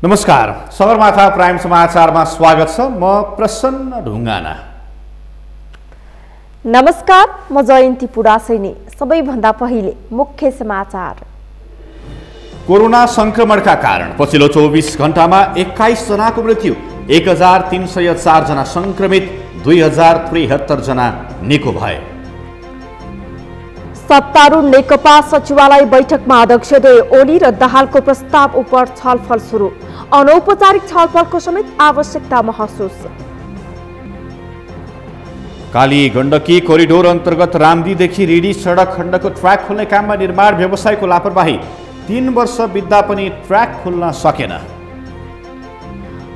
नमस्कार, सगरमाथा प्राइम समाचारमा स्वागत छ। म प्रसन्न ढुङ्गाना। नमस्कार, म जयन्ती पुरासैनी। सबैभन्दा पहिले मुख्य समाचार। कोरोना संक्रमणका कारण पछिल्लो 24 घण्टामा 21 जनाको मृत्यु, 1304 जना संक्रमित, 2073 जना निको भए। सत्तारूढ नेकपा सचिवालय बैठकमा अध्यक्षले ओली र दाहालको प्रस्ताव उप छलफल सुरु। अनौपचारिक छलफलको समेत आवश्यकता महसुस। काली गण्डकी कोरिडोर अन्तर्गत रामदीदेखि रिडी सडक खण्डको ट्र्याक खोल्ने काममा निर्माण व्यवसायको लापरवाही, 3 वर्ष बित्दा पनि ट्र्याक खोल्न सकेन।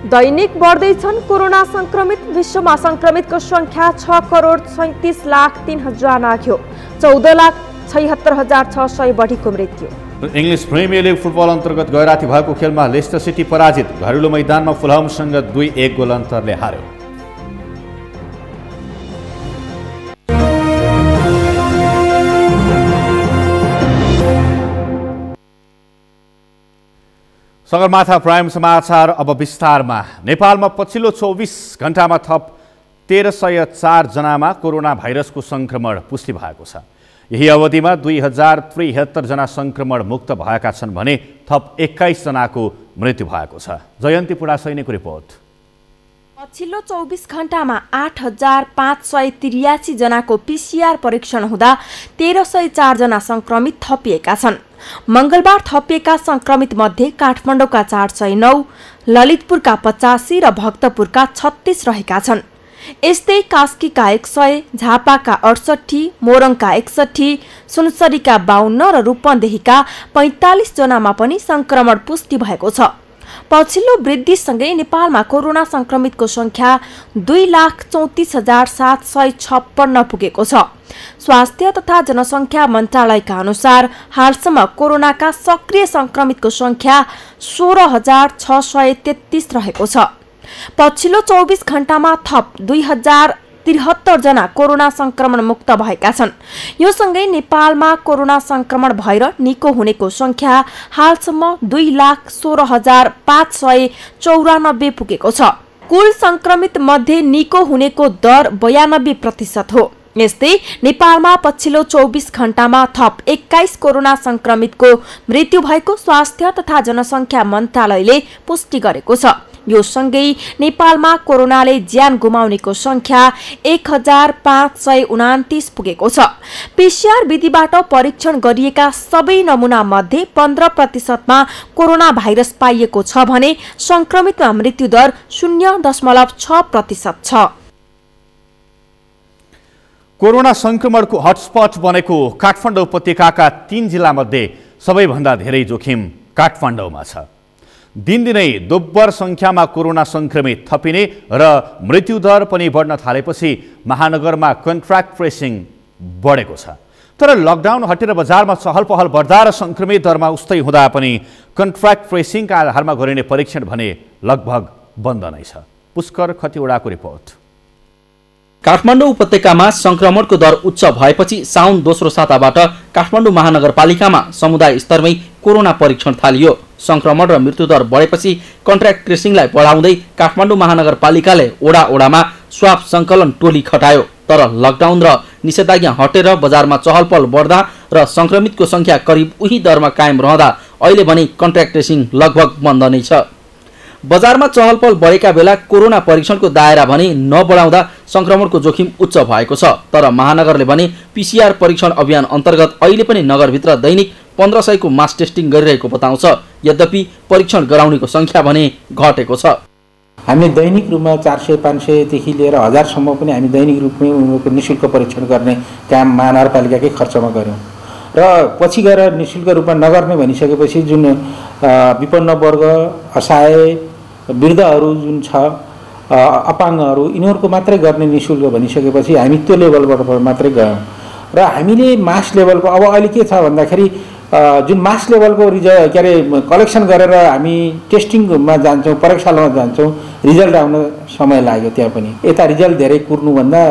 दैनिक बढ्दैछन् कोरोना संक्रमित। विश्वमा संक्रमितको संख्या 6,37,03,000 नाघ्यो। 14,76,600 बढीको मृत्यु। इंग्लिश प्रिमियर लिग फुटबल अन्तर्गत गैराती भएको खेलमा लेस्टर सिटी पराजित। घरेलु मैदानमा फुलहामसँग 2-1 गोल अन्तरले हार्यो। सगरमाथा प्राइम समाचार अब विस्तारमा। नेपालमा पछिल्लो 24 घण्टामा थप 1304 जनामा कोरोना भाइरसको संक्रमण पुष्टि भएको छ। यही अवधिमा 2073 जना संक्रमण मुक्त भएका छन् भने थप 21 जनाको मृत्यु भएको छ। जयन्ती पुरासैनीको रिपोर्ट। पछिल्लो 24 घण्टामा 8583 जनाको पीसीआर परीक्षण हुँदा 1304 जना संक्रमित थपिएका छन्। मंगलबार थपिएका संक्रमित मध्ये काठमाडौँका 409, ललितपुरका 85 र भक्तपुरका 36 रहेका छन्। यस्तै कास्कीका 100, झापाका 68, मोरङका 61, सुनसरीका 52 र रूपन्देहीका 45 जनामा पनि संक्रमण पुष्टि भएको छ। पछिल्लो वृद्धिसँगै नेपालमा कोरोना संक्रमितको संख्या 2,34,756 पुगेको छ। स्वास्थ्य तथा जनसंख्या मन्त्रालयका अनुसार हालसम्म कोरोनाका सक्रिय संक्रमितको संख्या 16,633 रहेको छ। पछिल्लो 24 घण्टामा थप 2,073 जना कोरोना संक्रमण मुक्त भएका छन्। यो सँगै नेपालमा कोरोना संक्रमण भएर निको हुनेको संख्या हालसम्म 2,16,594 पुगेको छ। कुल संक्रमित मध्ये निको हुनेको दर 92% हो। यस्तै नेपालमा पछिल्लो 24 घण्टामा थप 21 कोरोना संक्रमितको मृत्यु भएको स्वास्थ्य तथा जनसंख्या मन्त्रालयले पुष्टि गरेको छ। यो सँगै नेपालमा कोरोनाले ज्यान गुमाउनेको संख्या 1529 पुगेको छ। पीसीआर विधिबाट परीक्षण गरिएका सबै नमुना मध्ये 15% कोरोना भाइरस पाइएको छ भने संक्रमितमा मृत्यु दर 0.6% छ। कोरोना संक्रमणको हटस्पट बनेको काठमाडौँ उपत्यकाका 3 जिल्लामध्ये सबैभन्दा धेरै जोखिम काठमाडौँमा छ। दिनदिनै दोब्बर संख्यामा कोरोना संक्रमित थपिने र मृत्युदर पनि बढ्न थालेपछि महानगरमा कन्ट्र्याक्ट ट्रेसिङ बढेको छ। तर लकडाउन हटेर बजारमा चहल पहल बढ्दा र संक्रमित दरमा उस्तै हुँदा पनि कन्ट्र्याक्ट ट्रेसिङका आधारमा गरिने परीक्षण भने लगभग बन्द नै छ। पुष्कर खतिवडाको रिपोर्ट। काठमाडौँ उपत्यकामा संक्रमणको दर उच्च भएपछि साउन दोस्रो साताबाट काठमाडौँ महानगरपालिकामा समुदाय स्तरमै कोरोना परीक्षण थालियो। संक्रमण र मृत्युदर बढेपछि कन्ट्र्याक्ट ट्रेसिङलाई बढाउँदै काठमाडौँ महानगरपालिकाले ओडा ओडामा स्वाब संकलन टोली खटायो। तर लकडाउन र निषेधाज्ञा हटेर बजारमा चहलपहल बढ्दा र संक्रमितको संख्या करिब उही दरमा कायम रहँदा अहिले भने कन्ट्र्याक्ट ट्रेसिङ लगभग बन्द नै छ। बजारमा चहलपहल बढेका बेला कोरोना परीक्षणको दायरा भने नबढाउँदा संक्रमणको जोखिम उच्च भएको छ। तर महानगरले भने पीसीआर परीक्षण अभियान अन्तर्गत अहिले पनि नगरभित्र दैनिक 1500 को मास टेस्टिङ गरिरहेको बताउँछ। यद्यपि परीक्षण गराउनेको संख्या भने घटेको छ। हामीले दैनिक रूपमा 400-500 देखि लिएर 1000 सम्म पनि हामी दैनिक रूपमै उनीहरूको निशुल्क परीक्षण गर्ने काम महानगरपालिकाकै खर्चमा गर्यौं र पछि गएर निशुल्क रूपमा नगर्ने भनिसकेपछि जुन विपन्न वर्ग, असहाय, वृद्धहरू जुन छ, अपाङ्गहरू, यिनीहरूको मात्रै गर्ने निशुल्क भनिसकेपछि हामी त्यो लेभलबाट मात्रै गयौं र हामीले मास लेभलको अब अहिले के छ भन्दाखेरि जुन मास लेभलको कलेक्सन गरेर हामी टेस्टिङमा जान्छौं, प्रयोगशालामा जान्छौं, रिजल्ट आउन समय लाग्यो। त्यहाँ पनि यता रिजल्ट धेरै कुर्नुभन्दा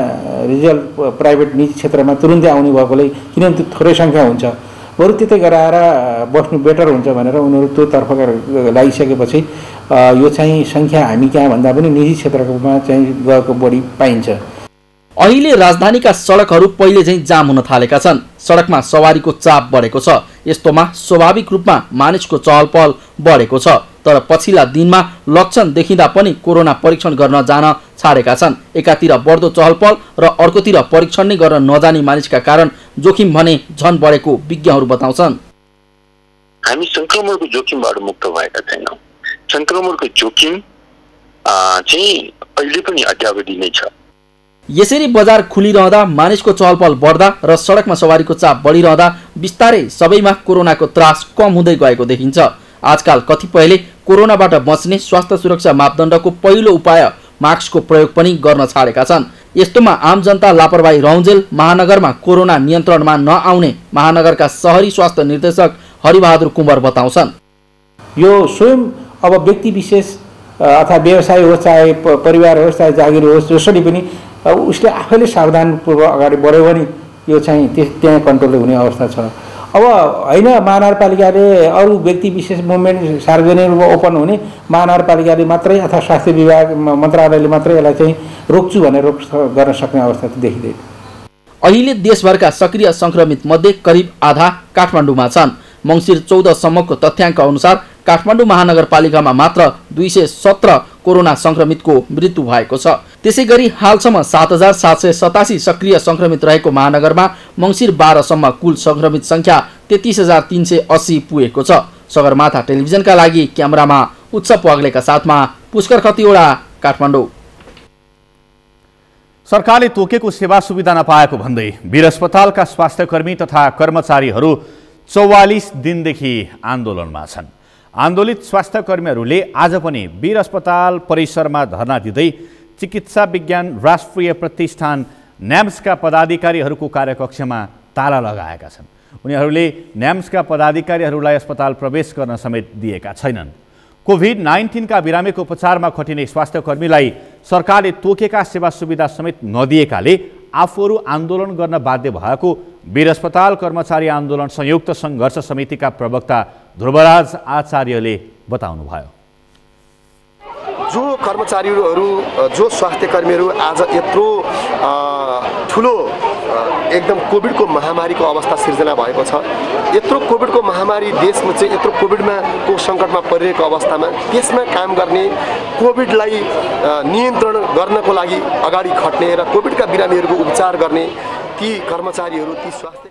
रिजल्ट प्राइभेट निजी क्षेत्रमा तुरुन्तै आउने भएकोले किनभने त्यो थोरै संख्या हुन्छ, बरु त्यतै गराएर बस्नु बेटर हुन्छ भनेर उनीहरू त्यो तर्फ लागिसकेपछि यो चाहिँ सङ्ख्या हामी कहाँ भन्दा पनि निजी क्षेत्रकोमा चाहिँ गएको बढी पाइन्छ। अहिले राजधानीका सडकहरू पहिले झैँ जाम हुन थालेका छन्। सडकमा सवारीको चाप बढेको छ। यस्तोमा स्वाभाविक रूपमा मानिसको चहलपहल बढेको छ। तर पछिल्ला दिनमा लक्षण देखिँदा पनि कोरोना परीक्षण गर्न जान छाडेका छन्। एकातिर बढ्दो चहलपहल र अर्कोतिर परीक्षण नै गर्न नजाने मानिसका कारण जोखिम भने झन बढेको विज्ञहरू बताउँछन्। हामी संक्रमणको जोखिमबाट मुक्त भएका छैनौँ। संक्रमणको जोखिम चाहिँ अहिले पनि अद्यावधि नै छ। यसरी बजार खुलिरहँदा मानिसको चहलपहल बढ्दा र सडकमा सवारीको चाप बढिरहँदा बिस्तारै सबैमा कोरोनाको त्रास कम हुँदै गएको देखिन्छ। आजकाल कतिपयले कोरोनाबाट बच्ने स्वास्थ्य सुरक्षा मापदण्डको पहिलो उपाय मास्कको प्रयोग पनि गर्न छाडेका छन्। यस्तोमा आम जनता लापरवाही रहन्जेल महानगरमा कोरोना नियन्त्रणमा नआउने महानगरका शहरी स्वास्थ्य निर्देशक हरिबहादुर कुँवर बताउँछन्। यो स्वयं अब व्यक्ति विशेष अथवा व्यवसाय होस्, चाहे परिवार होस्, चाहे जागिर होस्, जसरी पनि उसले आफैले सावधानपूर्वक अगाडि बढ्यो भने यो चाहिँ त्यहाँ कन्ट्रोल हुने अवस्था छ। अब होइन महानगरपालिकाले अरू व्यक्ति विशेष मुभमेन्ट सार्वजनिक रूपमा ओपन हुने महानगरपालिकाले मात्रै अथवा स्वास्थ्य विभाग मन्त्रालयले मात्रै यसलाई चाहिँ रोक्छु भनेर गर्न सक्ने अवस्था त देखिँदैन। अहिले देशभरका सक्रिय संक्रमित मध्ये करिब आधा काठमाडौँमा छन्। मङ्सिर 14 सम्मको तथ्याङ्क अनुसार काठमाडौँ महानगरपालिकामा मात्र 217 कोरोना संक्रमितको मृत्यु भएको छ। त्यसैगरी हालसम्म 7787 सक्रिय संक्रमित रहेको महानगरमा मङ्सिर 12 सम्म कुल संक्रमित संख्या 33380 पुगेको छ। सगरमाथा टेलिभिजनका लागि क्यामेरामा उत्सव पग्लेका साथमा पुष्कर खतिवडा, काठमाडौँ। सरकारले तोकेको सेवा सुविधा नपाएको भन्दै वीर अस्पतालका स्वास्थ्यकर्मी तथा कर्मचारीहरू 44 दिनदेखि आन्दोलनमा छन्। आन्दोलित स्वास्थ्यकर्मीहरूले आज पनि वीर अस्पताल परिसरमा धरना दिँदै चिकित्सा विज्ञान राष्ट्रिय प्रतिष्ठान न्याम्सका पदाधिकारीहरूको कार्यकक्षमा ताला लगाएका छन्। उनीहरूले न्याम्सका पदाधिकारीहरूलाई अस्पताल प्रवेश गर्न समेत दिएका छैनन्। कोभिड-19 का बिरामीको उपचारमा खटिने स्वास्थ्यकर्मीलाई सरकारले तोकेका सेवा सुविधा समेत नदिएकाले आफूहरू आन्दोलन गर्न बाध्य भएको वीर अस्पताल कर्मचारी आन्दोलन संयुक्त सङ्घर्ष समितिका प्रवक्ता ध्रुवराज आचार्यले बताउनुभयो। जो कर्मचारीहरू, जो स्वास्थ्यकर्मीहरू आज यत्रो ठुलो एकदम कोभिडको महामारीको अवस्था सिर्जना भएको छ, यत्रो कोभिडको महामारी देशमा चाहिँ यत्रो कोभिडमा को सङ्कटमा परिरहेको अवस्थामा त्यसमा काम गर्ने, कोभिडलाई नियन्त्रण गर्नको लागि अगाडि खट्ने र कोभिडका बिरामीहरूको उपचार गर्ने ती कर्मचारीहरू, ती स्वास्थ्य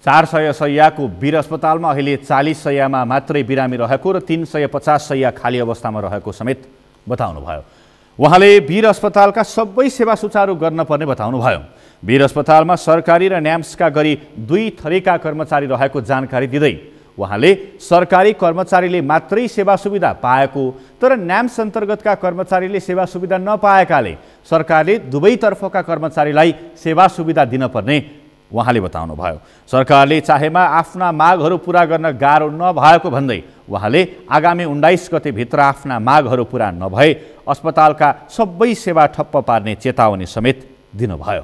400 शय्याको वीर अस्पतालमा अहिले 40 शय्यामा मात्रै बिरामी रहेको र 350 शय्या खाली अवस्थामा रहेको समेत बताउनुभयो। उहाँले वीर अस्पतालका सबै सेवा सुचारू गर्न पर्ने बताउनुभयो। वीर अस्पतालमा सरकारी र न्याम्सका गरी 2 थरीका कर्मचारी रहेको जानकारी दिँदै उहाँले सरकारी कर्मचारीले मात्रै सेवा सुविधा पाएको तर न्याम्स अन्तर्गतका कर्मचारीले सेवा सुविधा नपाएकाले सरकारले दुवैतर्फका कर्मचारीलाई सेवा सुविधा दिनपर्ने उहाँले बताउनुभयो। सरकारले चाहेमा आफ्ना मागहरू पूरा गर्न गाह्रो नभएको भन्दै उहाँले आगामी 19 गतेभित्र आफ्ना मागहरू पूरा नभए अस्पतालका सबै सेवा ठप्प पार्ने चेतावनी समेत दिनुभयो।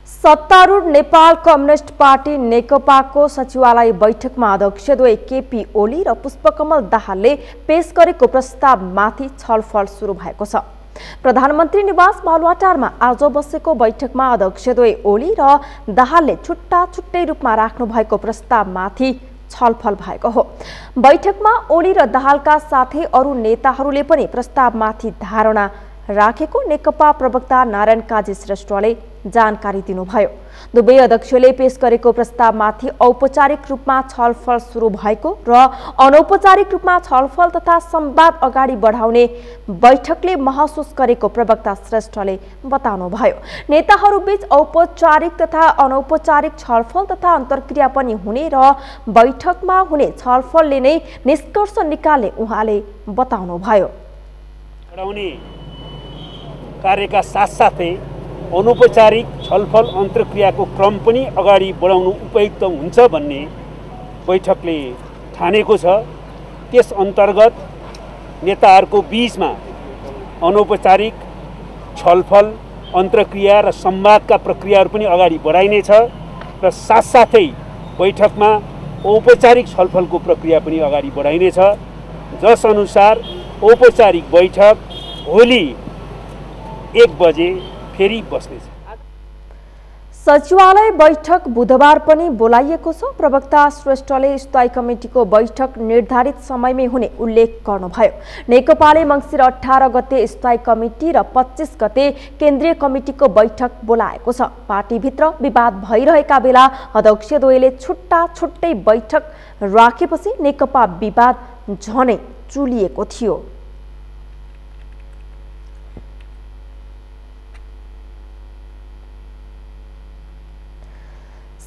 सत्तारूढ नेपाल कम्युनिस्ट पार्टी नेकपाको सचिवालय बैठकमा अध्यक्षद्वय केपी ओली र पुष्पकमल दाहालले पेश गरेको प्रस्तावमाथि छलफल सुरु भएको छ। प्रधानमन्त्री निवास बालुवाटारमा आज बसेको बैठकमा अध्यक्षद्वय ओली र दाहालले छुट्टा छुट्टै रूपमा राख्नु भएको प्रस्तावमाथि छलफल भएको हो। बैठकमा ओली र दाहालका साथै अरू नेताहरूले पनि प्रस्तावमाथि धारणा राखेको नेकपा प्रवक्ता नारायण काजी श्रेष्ठले जानकारी दिनुभयो। दुवै अध्यक्षले पेश गरेको प्रस्तावमाथि औपचारिक रूपमा छलफल सुरु भएको र अनौपचारिक रूपमा छलफल तथा संवाद अगाडि बढाउने बैठकले महसुस गरेको प्रवक्ता श्रेष्ठले बताउनुभयो। नेताहरूबीच औपचारिक तथा अनौपचारिक छलफल तथा अन्तर्क्रिया पनि हुने र बैठकमा हुने छलफलले नै निष्कर्ष निकाल्ने उहाँले बताउनुभयो। कार्यका साथसाथै अनौपचारिक छलफल अन्तर्क्रियाको क्रम पनि अगाडि बढाउनु उपयुक्त हुन्छ भन्ने बैठकले ठानेको छ। त्यस अन्तर्गत नेताहरूको बीचमा अनौपचारिक छलफल अन्तर्क्रिया र संवादका प्रक्रियाहरू पनि अगाडि बढाइनेछ र साथसाथै बैठकमा औपचारिक छलफलको प्रक्रिया पनि अगाडि बढाइनेछ, जस अनुसार औपचारिक बैठक भोलि 1 बजे फेरि बस्नेछ। सचिवालय बैठक बुधबार पनि बोलाइएको छ। प्रवक्ता श्रेष्ठले स्थायी कमिटीको बैठक निर्धारित समयमै हुने उल्लेख गर्नुभयो। नेकपाले मङ्सिर 18 गते स्थायी कमिटी र 25 गते केन्द्रीय कमिटीको बैठक बोलाएको छ। पार्टीभित्र विवाद भइरहेका बेला अध्यक्षद्वयले छुट्टै बैठक राखेपछि नेकपा विवाद झनै चुलिएको थियो।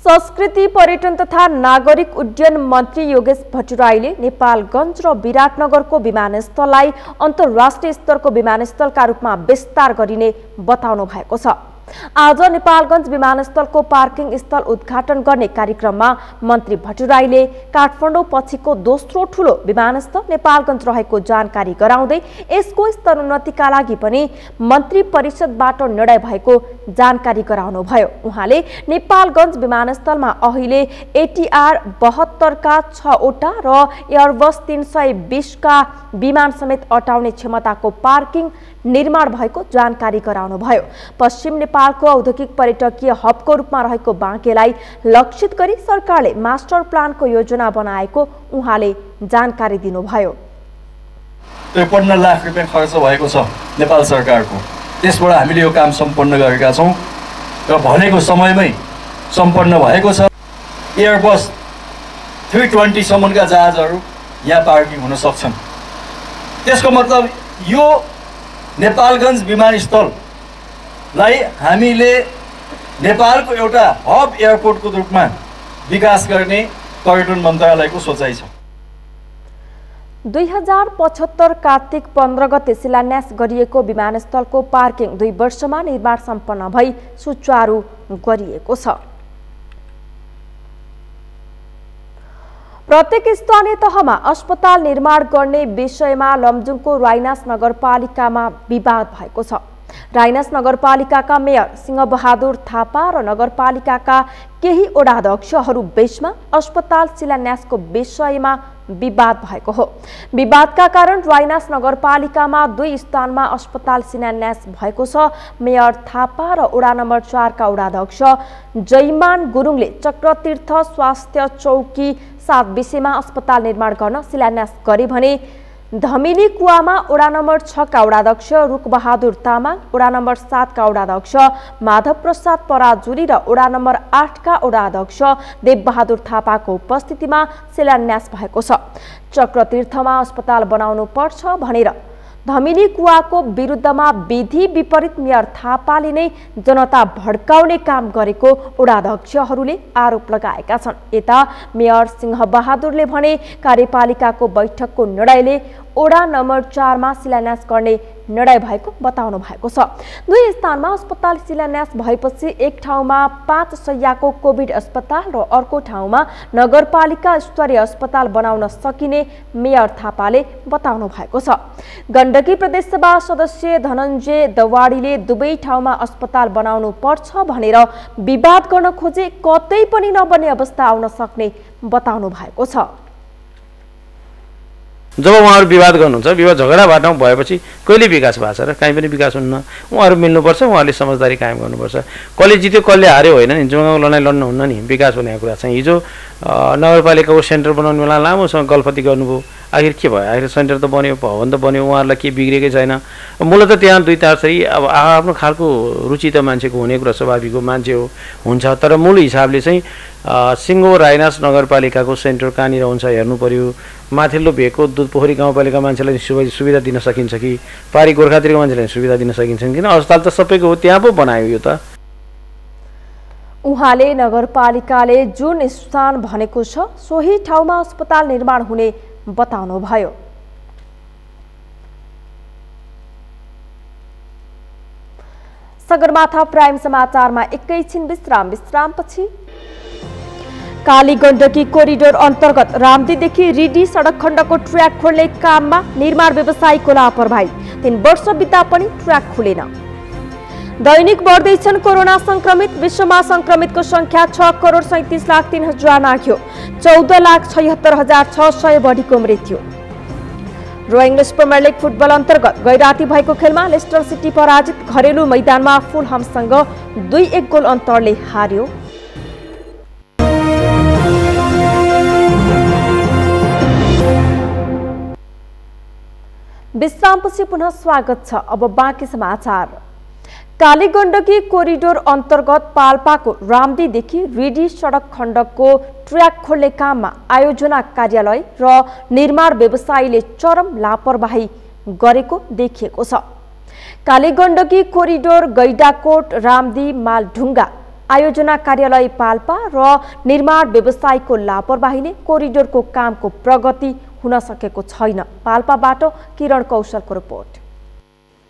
संस्कृति पर्यटन तथा नागरिक उड्डयन मन्त्री योगेश भट्टराईले नेपालगञ्ज र विराटनगरको विमानस्थललाई अन्तर्राष्ट्रिय स्तरको विमानस्थलका रूपमा विस्तार गरिने बताउनु भएको छ। आज नेपालगञ्ज विमानस्थलको पार्किङ स्थल उद्घाटन गर्ने कार्यक्रममा मन्त्री भट्टराईले काठमाडौँ पछिको दोस्रो ठूलो विमानस्थल नेपालगञ्ज रहेको जानकारी गराउँदै यसको स्तरोन्नतिका लागि पनि मन्त्री परिषदबाट निर्णय भएको जानकारी गराउनुभयो। उहाँले नेपालगञ्ज विमानस्थलमा अहिले एटीआर 72 का 6 वटा र एयरबस 320 का विमान समेत अटाउने क्षमताको पार्किङ निर्माण भएको जानकारी गराउनुभयो। पश्चिम नेपालको औद्योगिक पर्यटकीय हबको रूपमा रहेको बाँकेलाई लक्षित गरी सरकारले मास्टर प्लानको योजना बनाएको उहाँले जानकारी दिनुभयो। 53 लाख रुपियाँ खर्च भएको छ नेपाल सरकारको। त्यसबाट हामीले यो काम सम्पन्न गरेका छौँ र भनेको समयमै सम्पन्न भएको छ। एयरबस 320 सम्मका जहाजहरू यहाँ पार्किङ हुन सक्छन्। त्यसको मतलब यो नेपालगञ्ज विमानस्थललाई हामीले नेपालको एउटा हब एयरपोर्टको रूपमा विकास गर्ने पर्यटन मन्त्रालयको सोचाइ छ। 2075 कार्तिक 15 गते शिलान्यास गरिएको विमानस्थलको पार्किङ 2 वर्षमा निर्माण सम्पन्न भई सुचारू गरिएको छ। प्रत्येक स्थानीय तहमा अस्पताल निर्माण गर्ने विषयमा लमजुङको राइनास नगरपालिकामा विवाद भएको छ। राइनास नगरपालिकाका मेयर सिंहबहादुर थापा र नगरपालिकाका केही वडाध्यक्षहरू बीचमा अस्पताल शिलान्यासको विषयमा विवाद भएको हो। विवादका कारण राइनास नगरपालिकामा 2 स्थानमा अस्पताल शिलान्यास भएको छ। मेयर थापा र वडा नम्बर 4 का वडाध्यक्ष जयमान गुरुङले चक्रतीर्थ स्वास्थ्य चौकी 7 विषयमा अस्पताल निर्माण गर्न शिलान्यास गरे भने धमिली कुवामा वडा नम्बर 6 का वडाध्यक्ष रुखबहादुर तामाङ, वडा नम्बर 7 का वडाध्यक्ष माधव प्रसाद पराजुली र वडा नम्बर 8 का वडाध्यक्ष देवबहादुर थापाको उपस्थितिमा शिलान्यास भएको छ। चक्रतीर्थमा अस्पताल बनाउनु पर्छ भनेर धमिली कुवाको विरुद्धमा विधि विपरीत मेयर थापाले नै जनता भड्काउने काम गरेको वडाध्यक्षहरूले आरोप लगाएका छन्। यता मेयर सिंहबहादुरले भने कार्यपालिकाको बैठकको निर्णयले वडा नम्बर 4 मा शिलान्यास गर्ने निर्णय भएको बताउनु भएको छ। 2 स्थानमा अस्पताल शिलान्यास भएपछि एक ठाउँमा 5 शय्याको कोभिड अस्पताल र अर्को ठाउँमा नगरपालिका स्तरीय अस्पताल बनाउन सकिने मेयर थापाले बताउनु भएको छ। गण्डकी प्रदेशसभा सदस्य धनञ्जय दवाडीले दुवै ठाउँमा अस्पताल बनाउनु पर्छ भनेर विवाद गर्न खोजे कतै पनि नबन्ने अवस्था आउन सक्ने बताउनु भएको छ। जब उहाँहरू विवाद गर्नुहुन्छ, विवाद झगडा भएपछि कहिले विकास भएको छ र? कहीँ पनि विकास हुन्न। उहाँहरू मिल्नुपर्छ, उहाँहरूले समझदारी कायम गर्नुपर्छ। कसले जित्यो कसले हार्यो होइन नि, जुगाउँको लडाइँ लड्नु हुन्न नि। विकास भन्ने कुरा चाहिँ हिजो नगरपालिकाको सेन्टर बनाउने बेला लामोसँग गल्फती गर्नुभयो। आखिर के भयो? आखिर सेन्टर त बन्यो, भवन त बन्यो, उहाँहरूलाई के बिग्रेकै छैन। मूलत त्यहाँ 2-4 अब आफ्नो खालको रुचि त मान्छेको हुने कुरा स्वाभाविक हो, मान्छे हो हुन्छ। तर मूल हिसाबले चाहिँ सिङ्गो राइनास नगरपालिकाको सेन्टर कहाँनिर हुन्छ हेर्नु पर्यो। माथिल्लो भेगको दुधपोखरी गाउँपालिका मान्छेलाई सुविधा दिन सकिन्छ कि पारी गोर्खातिरको मान्छेलाई सुविधा दिन सकिन्छ? किन अस्पताल त सबैको हो, त्यहाँ पो बनायो यो त। उहाँले नगरपालिकाले जुन स्थान भनेको छ सोही ठाउँमा अस्पताल निर्माण हुने बताउनुभयो। सगरमाथा प्राइम समाचारमा एकैछिन विश्रामपछि काली गण्डकी कोरिडोर अन्तर्गत रामदीदेखि रिडी सडक खण्डको ट्र्याक खोल्ने काममा निर्माण व्यवसायीको लापरवाही। 3 वर्ष बित्दा पनि ट्र्याक खुलेन। दैनिक बढ्दैछन् कोरोना संक्रमित। विश्वमा संक्रमितको संख्या 6,37,03,000 नाघ्यो। 14,76,600 बढीको मृत्यु। र इङ्ग्लिस प्रिमियर लिग फुटबल अन्तर्गत गैराती भएको खेलमा लेस्टर सिटी पराजित। घरेलु मैदानमा फुलहमसँग 2-1 गोल अन्तरले हार्यो। विश्रामपछि पुनः स्वागत छ। अब बाँकी समाचार। कालीगण्डकी कोरिडोर अन्तर्गत पाल्पाको रामदीदेखि रिडी सडक खण्डको ट्र्याक खोल्ने काममा आयोजना कार्यालय र निर्माण व्यवसायीले चरम लापरवाही गरेको देखिएको छ। कालीगण्डकी कोरिडोर गैडाकोट रामदी मालढुङ्गा आयोजना कार्यालय पाल्पा र निर्माण व्यवसायीको लापरवाहीले कोरिडोरको कामको प्रगति हुन सकेको छैन। पाल्पाबाट किरण कौशलको रिपोर्ट।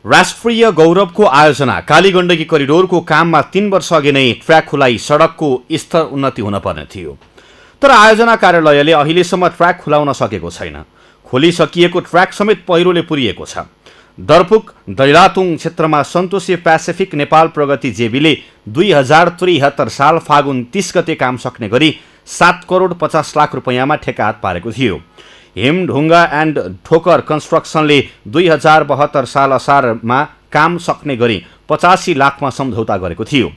राष्ट्रिय गौरवको आयोजना कालीगण्डकी करिडोरको काममा 3 वर्ष अघि नै ट्र्याक खुलाई सडकको स्तर उन्नति हुन पर्ने थियो, तर आयोजना कार्यालयले अहिलेसम्म ट्र्याक खुलाउन सकेको छैन। खोलिसकिएको ट्र्याक समेत पहिरोले पुरिएको छ। दर्पुक दैलातुङ क्षेत्रमा सन्तोषी पेसिफिक नेपाल प्रगति जेबीले 2073 साल फागुन 30 गते काम सक्ने गरी 7,50,00,000 रुपैयाँमा ठेका हात पारेको थियो। हिमढुङ्गा एन्ड ठोकर कन्स्ट्रक्सनले 2072 साल असारमा काम सक्ने गरी 85 लाखमा सम्झौता गरेको थियो।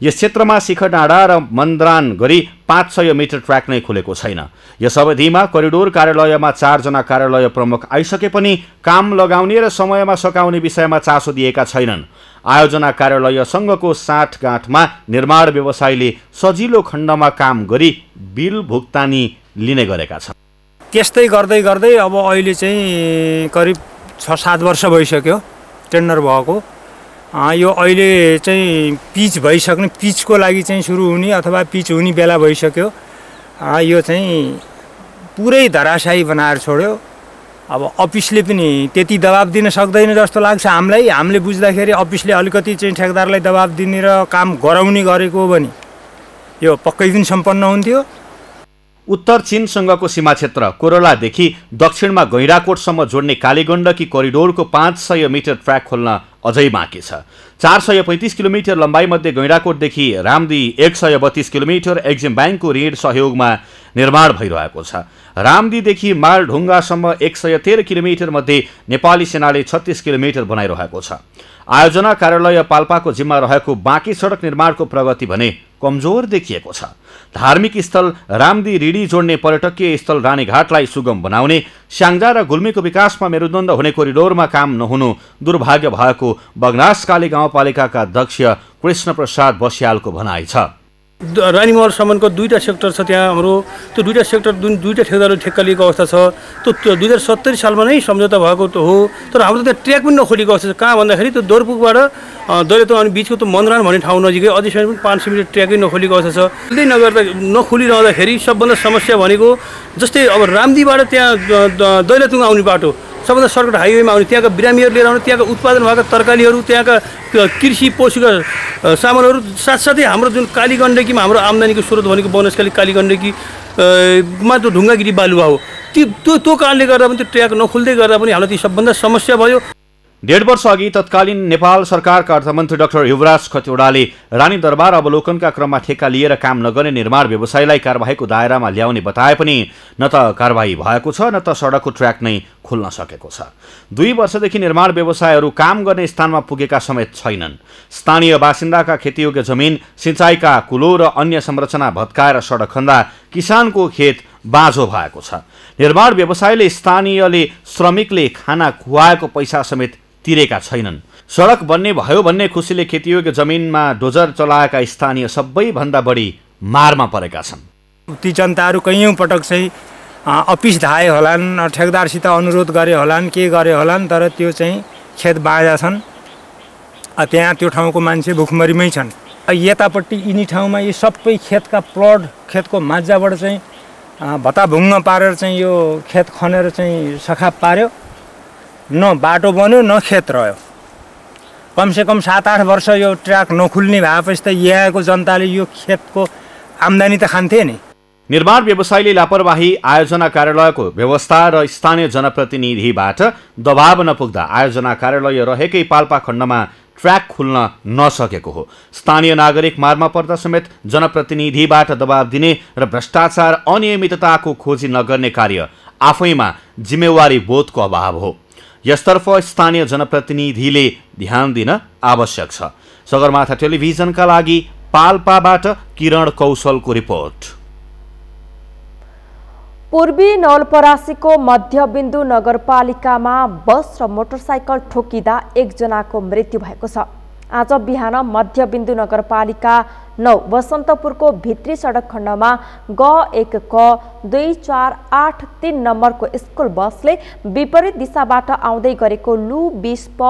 यस क्षेत्रमा शिखरडाँडा र मन्द्रान गरी 500 मिटर ट्र्याक नै खुलेको छैन। यस अवधिमा करिडोर कार्यालयमा 4 जना कार्यालय प्रमुख आइसके पनि काम लगाउने र समयमा सकाउने विषयमा चासो दिएका छैनन्। आयोजना कार्यालयसँगको साँठगाँठमा निर्माण व्यवसायीले सजिलो खण्डमा काम गरी बिल भुक्तानी लिने गरेका छन्। त्यस्तै गर्दै गर्दै अब अहिले चाहिँ करिब 6-7 वर्ष भइसक्यो टेन्डर भएको। यो अहिले चाहिँ पिच भइसक्ने, पिचको लागि चाहिँ सुरु हुने अथवा पिच हुने बेला भइसक्यो। यो चाहिँ पुरै धराशायी बनाएर छोड्यो। अब अफिसले पनि त्यति दबाब दिन सक्दैन जस्तो लाग्छ हामीलाई। हामीले बुझ्दाखेरि अफिसले अलिकति चाहिँ ठेकदारलाई दबाब दिने र काम गराउने गरेको हो भने यो पक्कै पनि सम्पन्न हुन्थ्यो। उत्तर चीनसँगको सीमा क्षेत्र कोरलादेखि दक्षिणमा गैँडाकोटसम्म जोड्ने कालीगण्डकी कोरिडोरको 500 मिटर ट्र्याक खोल्न अझै बाँकी छ। 435 किलोमिटर लम्बाइमध्ये गैँडाकोटदेखि रामदी 132 किलोमिटर एक्जिम ब्याङ्कको ऋण सहयोगमा निर्माण भइरहेको छ। रामदीदेखि मालढुङ्गासम्म 113 किलोमिटर मध्ये नेपाली सेनाले 36 किलोमिटर बनाइरहेको छ। आयोजना कार्यालय पाल्पाको जिम्मा रहेको बाँकी सडक निर्माणको प्रगति भने कमजोर देखिएको छ। धार्मिक स्थल रामदी रिडी जोड्ने पर्यटकीय स्थल रानीघाटलाई सुगम बनाउने, स्याङ्जा र गुल्मीको विकासमा मेरुदण्ड हुने कोरिडोरमा काम नहुनु दुर्भाग्य भएको बगनासकाली गाउँपालिकाका अध्यक्ष कृष्णप्रसाद बस्यालको भनाइ छ। रानीमहलसम्मको 2टा सेक्टर छ त्यहाँ हाम्रो। त्यो 2टा सेक्टर 2टा ठेकदारले ठेक्का लिएको अवस्था छ। त्यो 2070 सालमा नै सम्झौता भएको त हो, तर हाम्रो त्यहाँ ट्र्याक पनि नखोलिएको अवस्था छ। कहाँ भन्दाखेरि त्यो दोरपुकबाट दैलेतुङ अनि बिचको त्यो मन्द्रान भन्ने ठाउँ नजिकै अझैसम्म पनि 500 मिटर ट्र्याकै नखोलिएको अवस्था छ। त्यसले नगर्दा नखोलिरहँदाखेरि सबभन्दा समस्या भनेको जस्तै अब रामदीबाट त्यहाँ दैलेतुङ आउने बाटो सबभन्दा सर्कट हाइवेमा आउने, त्यहाँका बिरामीहरू लिएर आउने, त्यहाँका उत्पादन भएका तरकारीहरू, त्यहाँका कृषि पोषीका सामानहरू, साथसाथै हाम्रो जुन कालीगण्डकीमा हाम्रो आम्दानीको स्रोत भनेको बनस्काली कालीगण्डकीमा त्यो ढुङ्गागिरी बालुवा हो। त्यो कारणले गर्दा पनि त्यो ट्र्याक नखोल्दै गर्दा पनि हामीलाई ती सबभन्दा समस्या भयो। 1.5 वर्ष अघि तत्कालीन नेपाल सरकारका अर्थमन्त्री डाक्टर युवराज खतिवड़ाले रानी दरबार अवलोकनका क्रममा ठेक्का लिएर काम नगर्ने निर्माण व्यवसायीलाई कारबाहीको दायरामा ल्याउने बताए पनि न त कारबाही भएको छ न त सडकको ट्र्याक नै खुल्न सकेको छ। 2 वर्षदेखि निर्माण व्यवसायहरू काम गर्ने स्थानमा पुगेका समेत छैनन्। स्थानीय बासिन्दाका खेतीयोग्य जमिन, सिँचाइका कुलो र अन्य संरचना भत्काएर सडक खन्दा किसानको खेत बाँझो भएको छ। निर्माण व्यवसायले स्थानीयले श्रमिकले खाना खुवाएको पैसा समेत तिरेका छैनन्। सडक बन्ने भयो भन्ने खुसीले खेतीयोग्य जमिनमा डोजर चलाएका स्थानीय सबैभन्दा बढी मारमा परेका छन्। ती जनताहरू कैयौँ पटक चाहिँ अफिस धाए होलान्, ठेकदारसित अनुरोध गरे होलान्, के गरे होलान्, तर त्यो चाहिँ खेत बाँझा छन्। त्यहाँ त्यो ठाउँको मान्छे भुखमरीमै छन्। यतापट्टि यिनी ठाउँमा यो सबै खेतका प्लट, खेतको माजाबाट चाहिँ भत्ताभुङ्ग पारेर चाहिँ यो खेत खनेर चाहिँ सखाप पार्यो। न बाटो बन्यो न खेत रह्यो। कमसेकम 7-8 वर्ष यो ट्र्याक नखुल्ने भएपछि त यहाँको जनताले यो खेतको आम्दानी त खान्थे नि। निर्माण व्यवसायीले लापरवाही, आयोजना कार्यालयको व्यवस्था र स्थानीय जनप्रतिनिधिबाट दबाव नपुग्दा आयोजना कार्यालय रहेकै पाल्पा खण्डमा ट्र्याक खुल्न नसकेको हो। स्थानीय नागरिक मारमा पर्दा समेत जनप्रतिनिधिबाट दबाब दिने र भ्रष्टाचार अनियमितताको खोजी नगर्ने कार्य आफैमा जिम्मेवारी बोधको अभाव हो। यसतर्फ स्थानीय जनप्रतिनिधिले ध्यान दिन आवश्यक छ। सगरमाथा टेलिभिजनका लागि पाल्पाबाट किरण कौशलको रिपोर्ट। पूर्वी नवलपरासीको मध्यबिन्दु नगरपालिकामा बस र मोटरसाइकल ठोकिँदा एकजनाको मृत्यु भएको छ। आज बिहान मध्यबिन्दु नगरपालिका 9 बसन्तपुरको भित्री सडक खण्डमा ग1 क 2483 नम्बरको स्कुल बसले विपरीत दिशाबाट आउँदै गरेको लु 20 प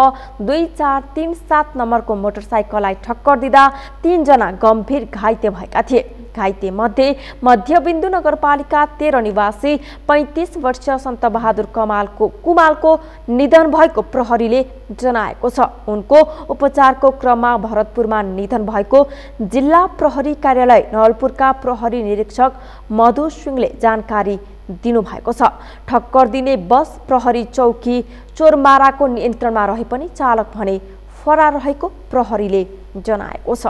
2437 नम्बरको मोटरसाइकललाई ठक्कर दिँदा 3 जना गम्भीर घाइते भएका थिए। घाइते मध्ये मध्यबिन्दु नगरपालिका 13 निवासी 35 वर्षीय सन्त बहादुर कुमालको निधन भएको प्रहरीले जनाएको छ। उनको उपचारको क्रममा भरतपुरमा निधन भएको जिल्ला प्रहरी कार्यालय नवलपुरका प्रहरी निरीक्षक मधु सिंहले जानकारी दिनुभएको छ। ठक्कर दिने बस प्रहरी चौकी चोरमाराको नियन्त्रणमा रहे पनि चालक भने फरार रहेको प्रहरीले जनाएको छ।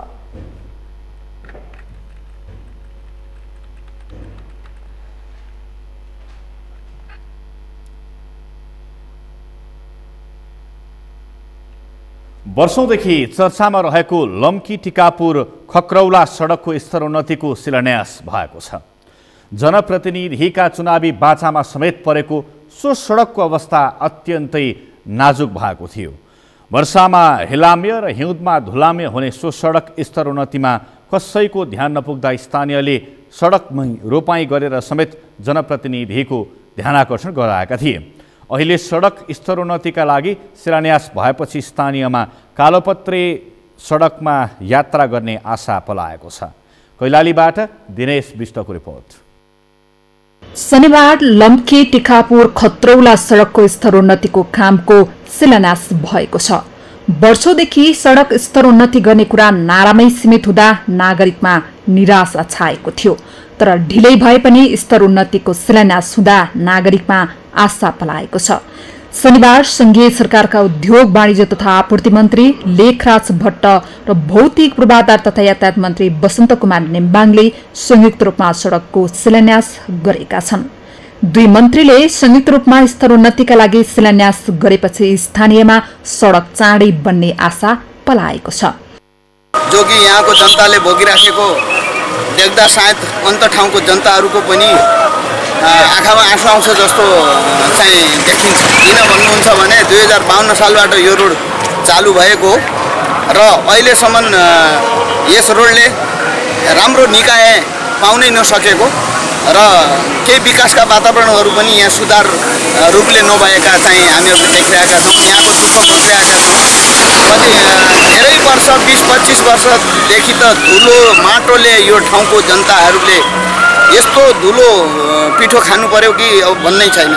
वर्षौंदेखि चर्चामा रहेको लम्की टिकापुर खक्रौला सडकको स्तरोन्नतिको शिलान्यास भएको छ। जनप्रतिनिधिका चुनावी बाचामा समेत परेको सो सडकको अवस्था अत्यन्तै नाजुक भएको थियो। वर्षामा हिलाम्य र हिउँदमा धुलाम्य हुने सो सडक स्तरोन्नतिमा कसैको ध्यान नपुग्दा स्थानीयले सडकमै रोपाई गरेर समेत जनप्रतिनिधिको ध्यानाकर्षण गराएका थिए। अहिले सडक स्तरोन्नतिका लागि शिलान्यास भएपछि स्थानीयमा कालोपत्रे सडकमा यात्रा गर्ने आशा पलाएको छ। कैलालीबाट दिनेश विष्टको रिपोर्ट। शनिबार लम्की टिकापुर खत्रौला सडकको स्तरोन्नतिको कामको शिलान्यास भएको छ। वर्षौंदेखि सडक स्तरोन्नति गर्ने कुरा नारामै सीमित हुँदा नागरिकमा निराशा छाएको थियो। तर ढिलै भए पनि स्तरोन्नतिको शिलान्यास हुँदा नागरिकमा आशा पलाएको छ। शनिबार संघीय सरकारका उद्योग वाणिज्य तथा आपूर्ति मन्त्री लेखराज भट्ट र भौतिक पूर्वाधार तथा यातायात मन्त्री वसन्त कुमार नेम्बाङले संयुक्त रूपमा सडकको शिलान्यास गरेका छन्। दुई मन्त्रीले संयुक्त रूपमा स्तरोन्नतिका लागि शिलान्यास गरेपछि स्थानीयमा सडक चाँडै बन्ने आशा पलाएको छ। जो कि यहाँको जनताले भोगिराखेको देख्दा सायद अन्त ठाउँको जनताहरूको पनि आँखामा आँसु आउँछ जस्तो चाहिँ देखिन्छ। किन भन्नुहुन्छ भने 2052 सालबाट यो रोड चालु भएको र अहिलेसम्म यस रोडले राम्रो निकाय पाउनै नसकेको र केही विकासका वातावरणहरू पनि यहाँ सुधार रूपले नभएका चाहिँ हामीहरू देखिरहेका छौँ। यहाँको दुःख बसिरहेका छौँ। कति धेरै वर्ष 20-25 वर्षदेखि त धुलो माटोले यो ठाउँको जनताहरूले यस्तो धुलो पिठो खानु पर्यो कि अब भन्नै छैन।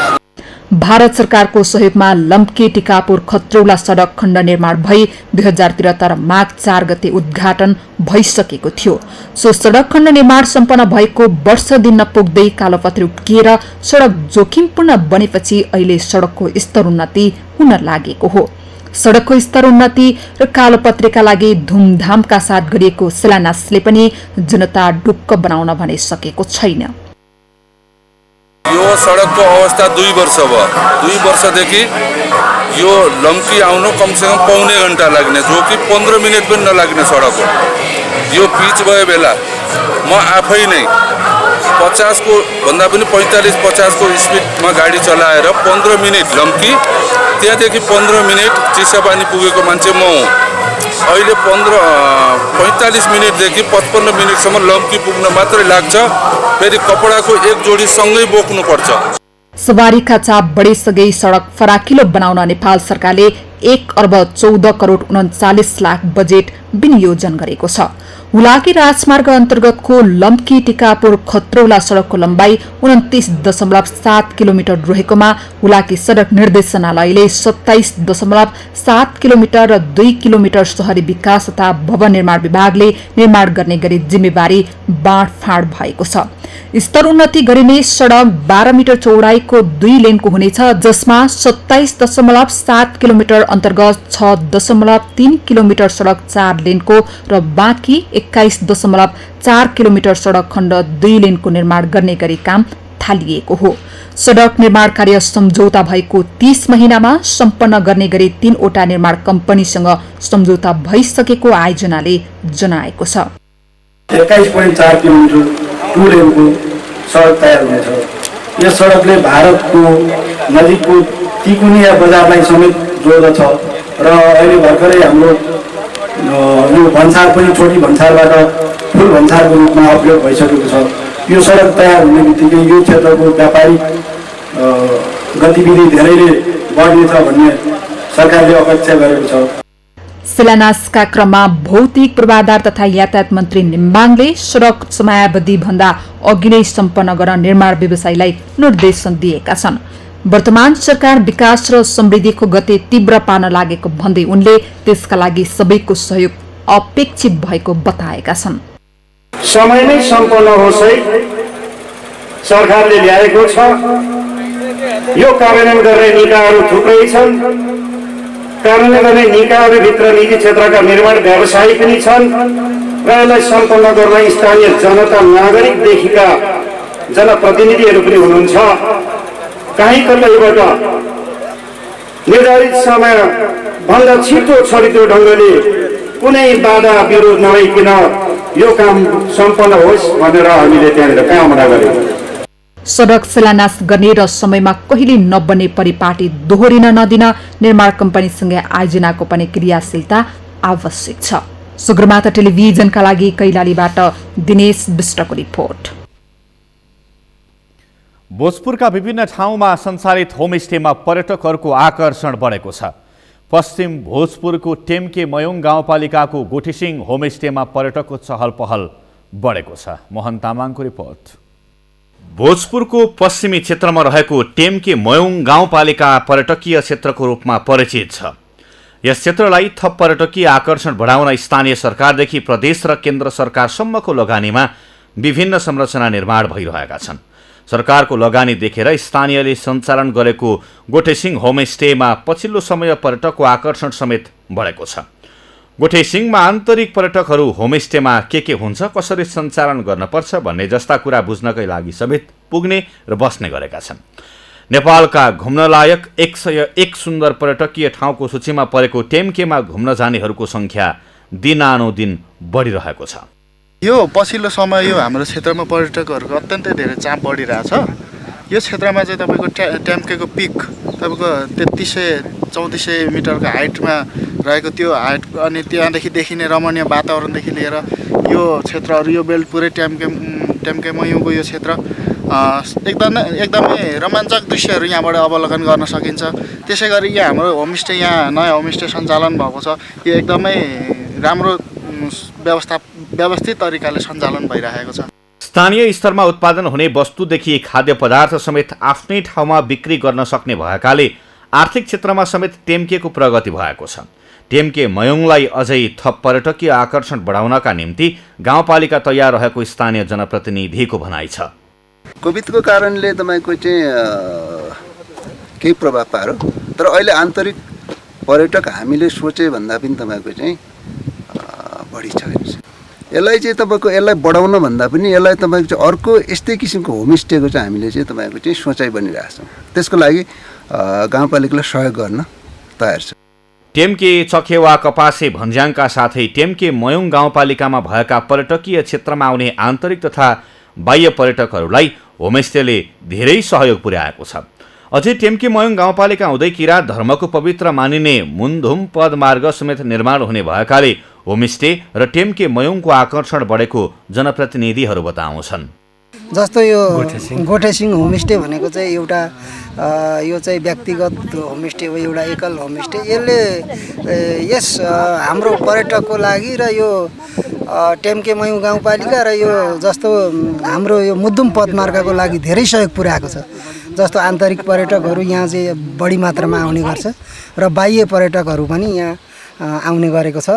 भारत सरकारको सहयोगमा लम्की टिकापुर खत्रौला सडक खण्ड निर्माण भई 2073 माघ 4 गते उद्घाटन भइसकेको थियो। सो सडक खण्ड निर्माण सम्पन्न भएको वर्ष दिन नपुग्दै कालोपत्रे उट्किएर सडक जोखिमपूर्ण बनेपछि अहिले सडकको स्तरोन्नति हुन लागेको हो। सडकको स्तरोन्नति र कालोपत्रेका लागि धुमधामका साथ गरिएको शिलान्यासले पनि जनता ढुक्क बनाउन भने सकेको छैन। यो सडकको अवस्था 2 वर्ष भयो। 2 वर्षदेखि यो लम्की आउनु कमसेकम पौने घण्टा लाग्ने, जो कि 15 मिनट पनि नलाग्ने सडक हो। यो पिच भयो बेला म आफै नै 50 को भन्दा पनि 45-50 को स्पिडमा गाडी चलाएर 15 मिनट लम्की, त्यहाँदेखि 15 मिनट चिसापानी पुगेको मान्छे म हुँ। अहिले 45 मिनटदेखि 55 मिनटसम्म लम्की पुग्न मात्रै लाग्छ। फेरि कपडाको एक जोडी सँगै बोक्नुपर्छ। सवारीका चाप बढिसकै सडक फराकिलो बनाउन नेपाल सरकारले 1,14,39,00,000 बजेट विनियोजन गरेको छ। हुलाकी राजमार्ग अन्तर्गतको लम्की टिकापुर खत्रौला सडकको लम्बाई 29.7 किलोमिटर रहेकोमा हुलाकी सडक निर्देशनालयले 27.7 किलोमिटर र 2 किलोमिटर शहरी विकास तथा भवन निर्माण विभागले निर्माण गर्ने गरी जिम्मेवारी बाँडफाँड भएको छ। स्तरोन्नति गरिने सडक 12 मिटर चौडाइको 2 लेनको हुनेछ, जसमा 27.7 किलोमिटर अन्तर्गत 6.3 किलोमिटर सडक 4 लेनको र बाँकी 21.4 किलोमिटर सडक खण्ड 2 लेनको निर्माण गर्ने गरी काम थालिएको हो। सडक निर्माण कार्य सम्झौता भएको 30 महिनामा सम्पन्न गर्ने गरी 3 वटा निर्माण कम्पनीसँग सम्झौता भइसकेको आयोजनाले जनाएको छ। 21.4 किलोमिटर 2 लेनको सडक तयार हुनेछ। यस सडकले भारतको नजिकको तिकुनिया बजारलाई समेत जोड्दछ र अहिले भर्खरै हाम्रो यो भन्सार पनि छोटी भन्सारबाट ठुल भन्सारको रूपमा अपग्रेड भइसकेको छ। यो सडक तयार हुने बित्तिकै यो क्षेत्रको व्यापारिक गतिविधि धेरैले बढ्नेछ भन्ने सरकारले अपेक्षा गरेको छ। शिलान्यासका क्रममा भौतिक पूर्वाधार तथा यातायात मन्त्री निम्बाङले सडक समयावधि भन्दा अघि नै सम्पन्न गर्न निर्माण व्यवसायीलाई निर्देशन दिएका छन्। वर्तमान सरकार विकास र समृद्धिको गति तीव्र पार्न लागेको भन्दै उनले त्यसका लागि सबैको सहयोग अपेक्षित भएको बताएका छन्। समयमै सम्पन्न होस् है सरकारले ल्याएको छ। यो कार्यान्वयन गर्ने निकायहरू थुप्रै छन्। कार्यान्वयन गर्ने निकायहरूभित्र निजी क्षेत्रका निर्माण व्यवसायी पनि छन् र यसलाई सम्पन्न गर्न स्थानीय जनता नागरिकदेखिका जनप्रतिनिधिहरू पनि हुनुहुन्छ। कहीँ कतैबाट निर्धारित समयभन्दा छिटो छरितो ढङ्गले कुनै बाधा विरोध नभइकन यो काम सम्पन्न होस् भनेर हामीले त्यहाँनिर कामना गर्यौँ। सडक शिलान्यास गर्ने र समयमा कहिले नबन्ने परिपाटी दोहोरिन नदिन निर्माण कम्पनीसँगै आयोजनाको पनि क्रियाशीलता आवश्यक छ। सगरमाथा टेलिभिजनका लागि कैलालीबाट दिनेश विष्टको रिपोर्ट। भोजपुरका विभिन्न ठाउँमा सञ्चालित होमस्टेमा पर्यटकहरूको आकर्षण बढेको छ। पश्चिम भोजपुरको टेम्के मयोङ गाउँपालिकाको गोठीसिंह होमस्टेमा पर्यटकको चहल पहल बढेको छ। मोहन तामाङको रिपोर्ट। भोजपुरको पश्चिमी क्षेत्रमा रहेको टेम्के मयोङ गाउँपालिका पर्यटकीय क्षेत्रको रूपमा परिचित छ। यस क्षेत्रलाई थप पर्यटकीय आकर्षण बढाउन स्थानीय सरकारदेखि प्रदेश र केन्द्र सरकारसम्मको लगानीमा विभिन्न संरचना निर्माण भइरहेका छन्। सरकारको लगानी देखेर स्थानीयले सञ्चालन गरेको गोठेसिंह होमस्टेमा पछिल्लो समय पर्यटकको आकर्षण समेत बढेको छ। गोठेसिंहमा आन्तरिक पर्यटकहरू होमस्टेमा के हुन्छ, कसरी सञ्चालन गर्नुपर्छ भन्ने जस्ता कुरा बुझ्नकै लागि समेत पुग्ने र बस्ने गरेका छन्। नेपालका घुम्नलायक 101 सुन्दर पर्यटकीय ठाउँको सूचीमा परेको टेम्केमा घुम्न जानेहरूको संख्या दिनानुदिन बढिरहेको छ। यो पछिल्लो समय यो हाम्रो क्षेत्रमा पर्यटकहरूको अत्यन्तै धेरै चाप बढिरहेछ। यो क्षेत्रमा चाहिँ तपाईँको टेम्केको पिक तपाईँको 3300-3400 मिटरको हाइटमा रहेको त्यो हाइट अनि त्यहाँदेखि देखिने रमणीय वातावरणदेखि लिएर यो क्षेत्रहरू यो बेल्ट पुरै टेम्के मयोङको यो क्षेत्र एकदमै रोमाञ्चक दृश्यहरू यहाँबाट अवलोकन गर्न सकिन्छ। त्यसै गरी यहाँ हाम्रो होमस्टे यहाँ नयाँ होमस्टे सञ्चालन भएको छ। यो एकदमै राम्रो व्यवस्थित तरिकाले सञ्चालन भइरहेको छ। स्थानीय स्तरमा उत्पादन हुने वस्तुदेखि खाद्य पदार्थ समेत आफ्नै ठाउँमा बिक्री गर्न सक्ने भएकाले आर्थिक क्षेत्रमा समेत टेम्केको प्रगति भएको छ। टेम्के मयोङलाई अझै थप पर्यटकीय आकर्षण बढाउनका निम्ति गाउँपालिका तयार रहेको स्थानीय जनप्रतिनिधिको भनाइ छ। कोभिडको कारणले तपाईँको चाहिँ केही प्रभाव पार्यो, तर अहिले आन्तरिक पर्यटक हामीले सोचे भन्दा पनि तपाईँको चाहिँ बढिसकेको छ। यसलाई चाहिँ तपाईँको यसलाई बढाउन भन्दा पनि यसलाई तपाईँको चाहिँ अर्को यस्तै किसिमको होमस्टेको चाहिँ हामीले चाहिँ तपाईँको चाहिँ सोचाइ बनिरहेको छौँ। त्यसको लागि गाउँपालिकालाई सहयोग गर्न तयार छ। टेम्के, चखेवा, कपासे, भन्ज्याङका साथै टेम्के मयोङ गाउँपालिकामा भएका पर्यटकीय क्षेत्रमा आउने आन्तरिक तथा बाह्य पर्यटकहरूलाई होमस्टेले धेरै सहयोग पुर्याएको छ। अझै टेम्के मयोङ गाउँपालिका हुँदै किराँत धर्मको पवित्र मानिने मुन्धुम पदमार्ग समेत निर्माण हुने भएकाले होमस्टे र टेम्के मयोङको आकर्षण बढेको जनप्रतिनिधिहरू बताउँछन्। जस्तो यो गोठेसिंह होमस्टे भनेको चाहिँ एउटा यो चाहिँ व्यक्तिगत होमस्टे हो, एउटा एकल होमस्टे। यसले यस हाम्रो पर्यटकको लागि र यो टेम्के मयोङ गाउँपालिका र यो जस्तो हाम्रो यो मुद्दुम पदमार्गको लागि धेरै सहयोग पुर्याएको छ। जस्तो आन्तरिक पर्यटकहरू यहाँ चाहिँ बढी मात्रामा आउने गर्छ र बाह्य पर्यटकहरू पनि यहाँ आउने गरेको छ।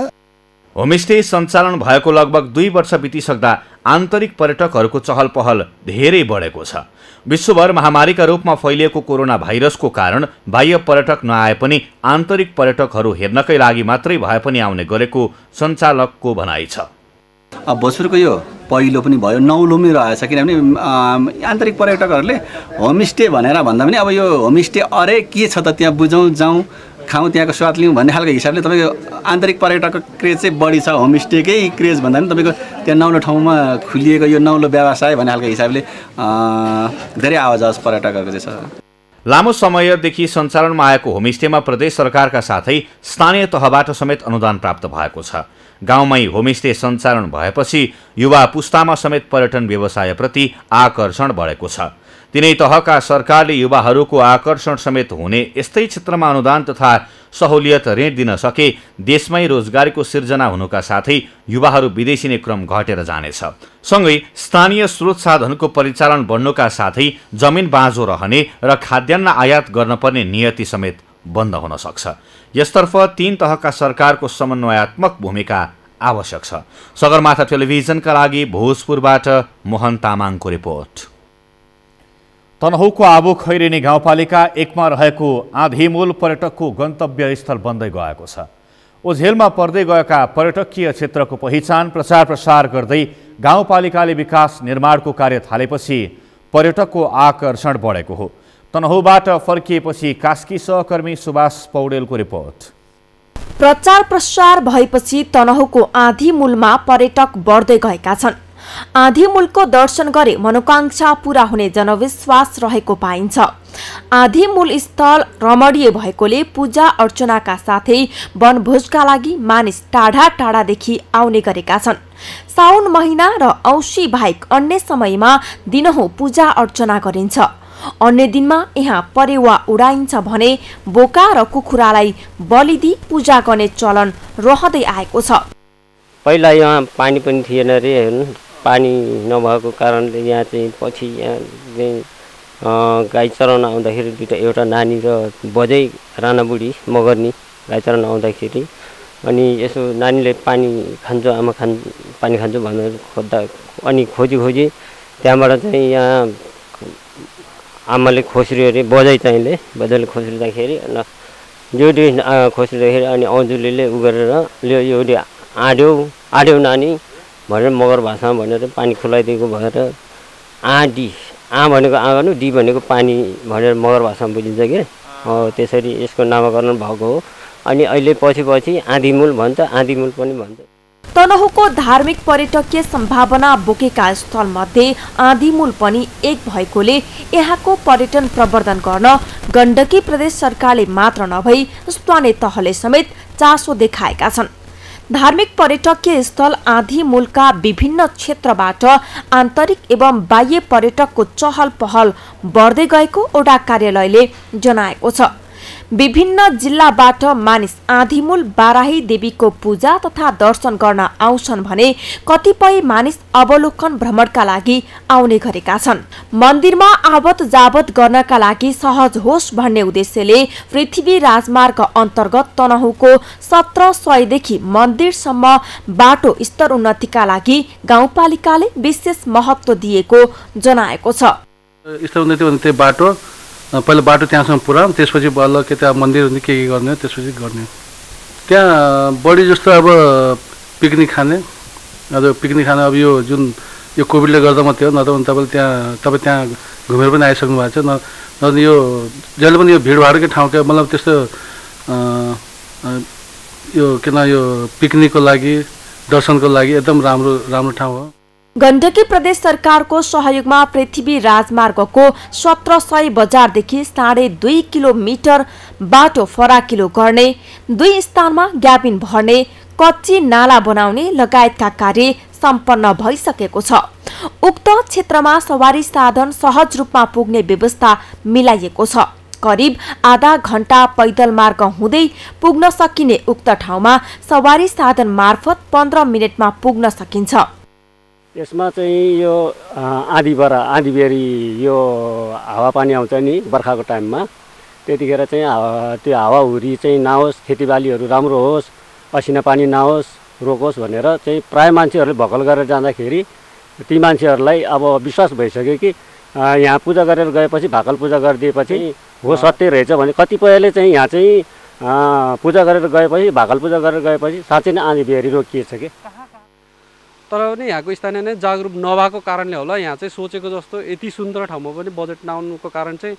होमस्टे सञ्चालन भएको लगभग 2 वर्ष बितिसक्दा आन्तरिक पर्यटकहरूको चहल पहल धेरै बढेको छ। विश्वभर महामारीका रूपमा फैलिएको कोरोना भाइरसको कारण बाह्य पर्यटक नआए पनि आन्तरिक पर्यटकहरू हेर्नकै लागि मात्रै भए पनि आउने गरेको सञ्चालकको भनाइ छ। बसुरको यो पहिलो पनि भयो, नौलो पनि रहेछ, किनभने आन्तरिक पर्यटकहरूले होमस्टे भनेर भन्दा पनि अब यो होमस्टे अरे के छ त, त्यहाँ बुझौँ, जाउँ, खाउँ, त्यहाँको स्वाद लिउँ भन्ने खालको हिसाबले तपाईँको आन्तरिक पर्यटकको क्रेज चाहिँ बढी छ। होमस्टेकै क्रेज भन्दा पनि तपाईँको त्यहाँ नौलो ठाउँमा खुलिएको यो नौलो व्यवसाय भन्ने खालको हिसाबले धेरै आवाज पर्यटकहरूको चाहिँ छ। लामो समयदेखि सञ्चालनमा आएको होमस्टेमा प्रदेश सरकारका साथै स्थानीय तहबाट समेत अनुदान प्राप्त भएको छ। गाउँमै होमस्टे सञ्चालन भएपछि युवा पुस्तामा समेत पर्यटन व्यवसायप्रति आकर्षण बढेको छ। तिनै तहका सरकारले युवाहरूको आकर्षण समेत हुने यस्तै क्षेत्रमा अनुदान तथा सहुलियत ऋण दिन सके देशमै रोजगारीको सिर्जना हुनुका साथै युवाहरू विदेशिने क्रम घटेर जानेछ। सँगै स्थानीय स्रोत साधनको परिचालन बढ्नुका साथै जमिन बाँझो रहने र खाद्यान्न आयात गर्न पर्ने नियति समेत बन्द हुन सक्छ। यसतर्फ 3 तहका सरकारको समन्वयात्मक भूमिका आवश्यक छ। सगरमाथा टेलिभिजनका लागि भोजपुरबाट मोहन तामाङको रिपोर्ट। तनहुँको आबु खैरेनी गाउँपालिका 1 मा रहेको आँधीमूल पर्यटकको गन्तव्य स्थल बन्दै गएको छ। ओझेलमा पर्दै गएका पर्यटकीय क्षेत्रको पहिचान प्रचार प्रसार गर्दै गाउँपालिकाले विकास निर्माणको कार्य थालेपछि पर्यटकको आकर्षण बढेको हो। तनहुँबाट फर्किएपछि कास्की सहकर्मी सुभाष पौडेलको रिपोर्ट। प्रचार प्रसार भएपछि तनहुँको आँधीमूलमा पर्यटक बढ्दै गएका छन्। आँधीमूलको दर्शन गरे मनोकांक्षा पूरा हुने जनविश्वास रहेको पाइन्छ। आँधीमूल स्थल रमणीय भएकोले पूजा अर्चनाका साथै वनभोजका लागि मानिस टाढा टाढादेखि आउने गरेका छन्। साउन महिना र औँसी बाहेक अन्य समयमा दिनहुँ पूजा अर्चना गरिन्छ। अन्य दिनमा यहाँ परेवा उडाइन्छ भने बोका र कुखुरालाई बलिदी पूजा गर्ने चलन रहँदै आएको छ। पहिला यहाँ पानी पनि थिएन रे, पानी नभएको कारणले यहाँ चाहिँ पछि यहाँ गाई चराउन आउँदाखेरि एउटा नानी र बजै राणाबुढी मगर्नी गाई चराउन आउँदाखेरि अनि यसो नानीले पानी खान्छ, आमा पानी खान्छु भनेर खोज्दा अनि खोजी त्यहाँबाट चाहिँ यहाँ आमाले खोस्रियो अरे, बजैले खोस्रिँदाखेरि जोडी खोस्रिँदाखेरि अनि औजुलीले उ गरेर ल्यायो, यो आड्यौ नानी भनेर मगर भाषामा भनेर पानी खुलाइदिएको भएर आँडी, आ भनेको आँगन, डी भनेको पानी भनेर मगर भाषामा बुझिन्छ कि त्यसरी यसको नामाकरण भएको हो। अनि अहिले पछि आँधीमूल भन्छ, आँधीमूल पनि भन्छ। तनहुँको धार्मिक पर्यटकीय सम्भावना बोकेका स्थलमध्ये आँधीमूल पनि एक भएकोले यहाँको पर्यटन प्रवर्धन गर्न गण्डकी प्रदेश सरकारले मात्र नभई स्थानीय तहले समेत चासो देखाएका छन्। धार्मिक पर्यटकीय स्थल आँधीमूलका विभिन्न क्षेत्रबाट आन्तरिक एवं बाह्य पर्यटकको चहल पहल बढ्दै गएको ओडा कार्यालयले जनाएको छ। विभिन्न जिल्लाबाट मानिस आँधीमूल बाराही देवीको पूजा तथा दर्शन गर्न आउँछन् भने कतिपय मानिस अवलोकन भ्रमणका लागि आउने गरेका छन्। मन्दिरमा आवत जावत गर्नका लागि सहज होस् भन्ने उद्देश्यले पृथ्वी राजमार्ग अन्तर्गत तनहुँको 1700 देखि मन्दिरसम्म बाटो स्तर उन्नतिका लागि गाउँपालिकाले विशेष महत्त्व दिएको जनाएको छ। स्तर उन्नति भने त्यो बाटो पहिला बाटो त्यहाँसम्म पुऱ्याउँ, त्यसपछि बल्ल के त्यहाँ मन्दिर के गर्ने त्यसपछि गर्ने। त्यहाँ बढी जस्तो अब पिकनिक खाने अब यो जुन यो कोभिडले गर्दा मात्रै हो, न त तपाईँ त्यहाँ घुमेर पनि आइसक्नु भएको छ, न यो जहिले पनि यो भिडभाडकै ठाउँकै मतलब त्यस्तो यो यो पिकनिकको लागि दर्शनको लागि एकदम राम्रो ठाउँ हो। गण्डकी प्रदेश सरकारको सहयोगमा पृथ्वी राजमार्गको 1700 बजारदेखि 2.5 किलोमिटर बाटो फराकिलो गर्ने, 2 स्थानमा ग्याबिन भर्ने, कच्ची नाला बनाउने लगायतका कार्य सम्पन्न भइसकेको छ। उक्त क्षेत्रमा सवारी साधन सहज रूपमा पुग्ने व्यवस्था मिलाइएको छ। करिब आधा घण्टा पैदल मार्ग हुँदै पुग्न सकिने उक्त ठाउँमा सवारी साधन मार्फत 15 मिनेटमा पुग्न सकिन्छ। यसमा चाहिँ यो आँधीबेरी यो हावापानी आउँछ नि बर्खाको टाइममा, त्यतिखेर चाहिँ त्यो हावाहुरी चाहिँ नहोस्, खेतीबालीहरू राम्रो होस्, असिना पानी नहोस् रोकोस् भनेर चाहिँ प्राय मान्छेहरूले भकल गरेर जाँदाखेरि ती मान्छेहरूलाई अब विश्वास भइसक्यो कि यहाँ पूजा गरेर गएपछि भाकल पूजा गरिदिएपछि हो सत्य रहेछ भने कतिपयले चाहिँ यहाँ चाहिँ पूजा गरेर गएपछि भाकल पूजा गरेर गएपछि साँच्चै नै आँधी बेहरी रोकिएछ कि तर पनि यहाँको स्थानीय नै जागरुक नभएको कारणले होला यहाँ चाहिँ सोचेको जस्तो यति सुन्दर ठाउँमा पनि बजेट नआउनुको कारण चाहिँ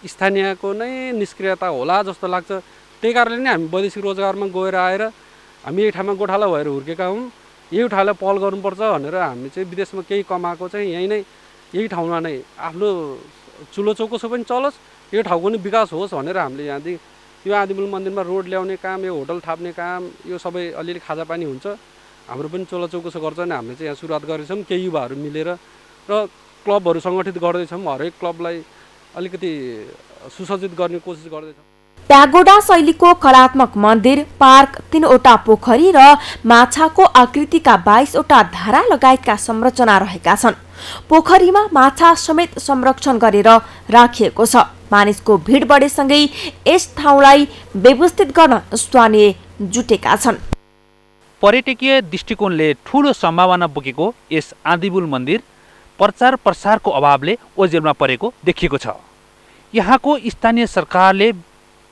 स्थानीयको नै निष्क्रियता होला जस्तो लाग्छ। त्यही कारणले नै हामी वैदेशिक रोजगारमा गएर आएर हामी यही ठाउँमा गोठाला भएर हुर्केका हौँ। यही ठाउँलाई पहल गर्नुपर्छ भनेर हामी चाहिँ विदेशमा केही कमाएको चाहिँ यहीँ नै यही ठाउँमा नै आफ्नो चुलो चौकोसो पनि चलोस्, यो ठाउँको पनि विकास होस् भनेर हामीले यहाँदेखि यो आदिमूल मन्दिरमा रोड ल्याउने काम, यो होटल थाप्ने काम, यो सबै अलिअलि खाजा पानी हुन्छ। हाम्रो पनि चोला चौकोसो गर्छ नि हामीले चाहिँ यहाँ सुरुवात गरेछौँ केही युवाहरू मिलेर र क्लबहरू सङ्गठित गर्दैछौँ। हरेक क्लबलाई अलिकति सुसज्जित गर्ने कोसिस गर्दैछौँ। प्यागोडा शैलीको कलात्मक मन्दिर, पार्क, 3वटा पोखरी र माछाको आकृतिका 22वटा धारा लगायतका संरचना रहेका छन्। पोखरीमा माछा समेत संरक्षण गरेर राखिएको छ। मानिसको भिड बढेसँगै यस ठाउँलाई व्यवस्थित गर्न स्थानीय जुटेका छन्। पर्यटकीय दृष्टिकोणले ठूलो सम्भावना बोकेको यस आदिबुल मन्दिर प्रचार प्रसारको अभावले ओझेलमा परेको देखिएको छ। यहाँको स्थानीय सरकारले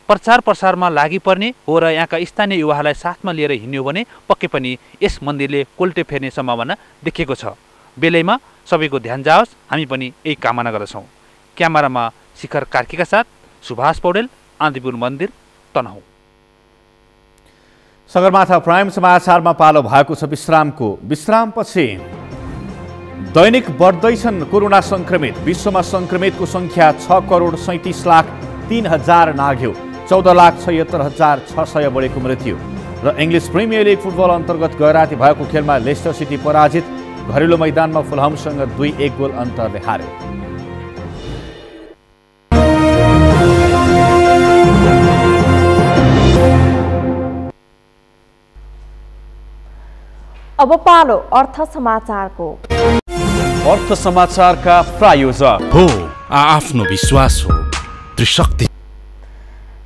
प्रचार प्रसारमा लागि पर्ने हो र यहाँका स्थानीय युवाहरूलाई साथमा लिएर हिँड्यो भने पक्कै पनि यस मन्दिरले कोल्टे फेर्ने सम्भावना देखिएको छ। बेलैमा सबैको ध्यान जाओस्, हामी पनि यही कामना गर्दछौँ। क्यामेरामा शिखर कार्कीका साथ सुभाष पौडेल, आदिबुल मन्दिर, तनहुँ। सगरमाथा प्राइम समाचारमा पालो भएको छ विश्रामको। विश्रामपछि दैनिक बढ्दैछन् कोरोना संक्रमित। विश्वमा संक्रमितको संख्या 6,37,03,000 नाग्यो। 14,76,600 बढेको मृत्यु। र इङ्ग्लिस प्रिमियर लिग फुटबल अन्तर्गत गैराती भएको खेलमा लेस्टर सिटी पराजित। घरेलु मैदानमा फुलहमसँग 2-1 गोल अन्तरले हार्यो। अब पालो अर्थ समाचारको। अर्थ समाचारका प्रायोजक हो आफ्नो विश्वास हो त्रिशक्ति।